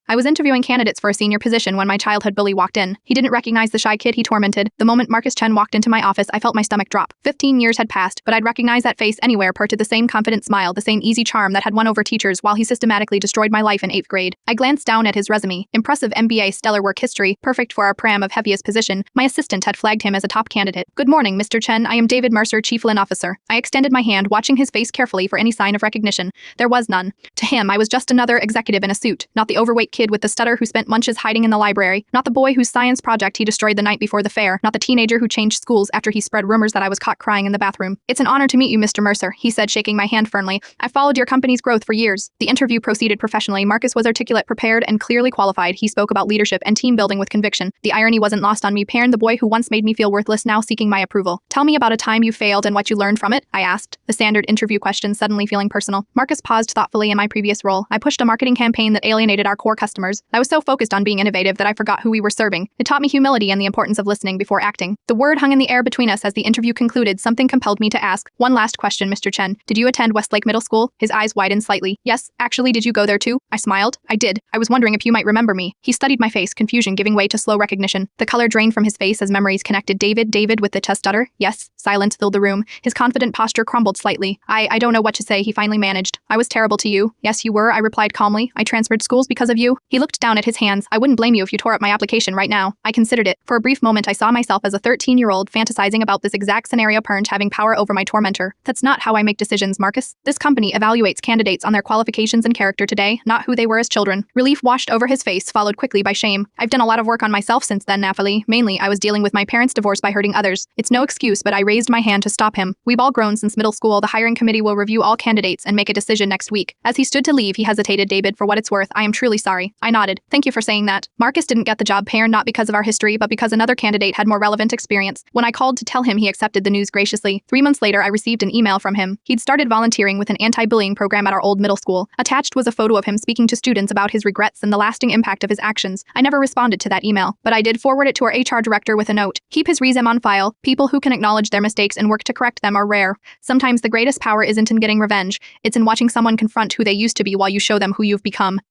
I was interviewing candidates for a senior position when my childhood bully walked in. He didn't recognize the shy kid he tormented. The moment Marcus Chen walked into my office, I felt my stomach drop. 15 years had passed, but I'd recognize that face anywhere per to the same confident smile, the same easy charm that had won over teachers while he systematically destroyed my life in 8th grade. I glanced down at his resume. Impressive MBA, stellar work history, perfect for our pram of heaviest position. My assistant had flagged him as a top candidate. Good morning, Mr. Chen. I am David Mercer, Chief Lin Officer. I extended my hand, watching his face carefully for any sign of recognition. There was none. To him, I was just another executive in a suit, not the overweight kid with the stutter who spent lunches hiding in the library, not the boy whose science project he destroyed the night before the fair, not the teenager who changed schools after he spread rumors that I was caught crying in the bathroom. It's an honor to meet you, Mr. Mercer, he said, shaking my hand firmly. I followed your company's growth for years. The interview proceeded professionally. Marcus was articulate, prepared, and clearly qualified. He spoke about leadership and team building with conviction. The irony wasn't lost on me. Perrin, the boy who once made me feel worthless, now seeking my approval. Tell me about a time you failed and what you learned from it, I asked, the standard interview question suddenly feeling personal. Marcus paused thoughtfully. In my previous role, I pushed a marketing campaign that alienated our core customers. I was so focused on being innovative that I forgot who we were serving. It taught me humility and the importance of listening before acting. The word hung in the air between us as the interview concluded. Something compelled me to ask. One last question, Mr. Chen. Did you attend Westlake Middle School? His eyes widened slightly. Yes, actually, did you go there too? I smiled. I did. I was wondering if you might remember me. He studied my face, confusion giving way to slow recognition. The color drained from his face as memories connected. David with the chest stutter. Yes. Silence filled the room. His confident posture crumbled slightly. I don't know what to say, he finally managed. I was terrible to you. Yes, you were, I replied calmly. I transferred schools because of you. He looked down at his hands. I wouldn't blame you if you tore up my application right now. I considered it. For a brief moment, I saw myself as a 13-year-old fantasizing about this exact scenario, Perrin having power over my tormentor. That's not how I make decisions, Marcus. This company evaluates candidates on their qualifications and character today, not who they were as children. Relief washed over his face, followed quickly by shame. I've done a lot of work on myself since then, Nathalie. Mainly, I was dealing with my parents' divorce by hurting others. It's no excuse, but I raised my hand to stop him. We've all grown since middle school. The hiring committee will review all candidates and make a decision next week. As he stood to leave, he hesitated. David, for what it's worth, I am truly sorry. I nodded. Thank you for saying that. Marcus didn't get the job, Perrin, not because of our history, but because another candidate had more relevant experience. When I called to tell him, he accepted the news graciously. 3 months later, I received an email from him. He'd started volunteering with an anti-bullying program at our old middle school. Attached was a photo of him speaking to students about his regrets and the lasting impact of his actions. I never responded to that email, but I did forward it to our HR director with a note. Keep his resume on file. People who can acknowledge their mistakes and work to correct them are rare. Sometimes the greatest power isn't in getting revenge. It's in watching someone confront who they used to be while you show them who you've become.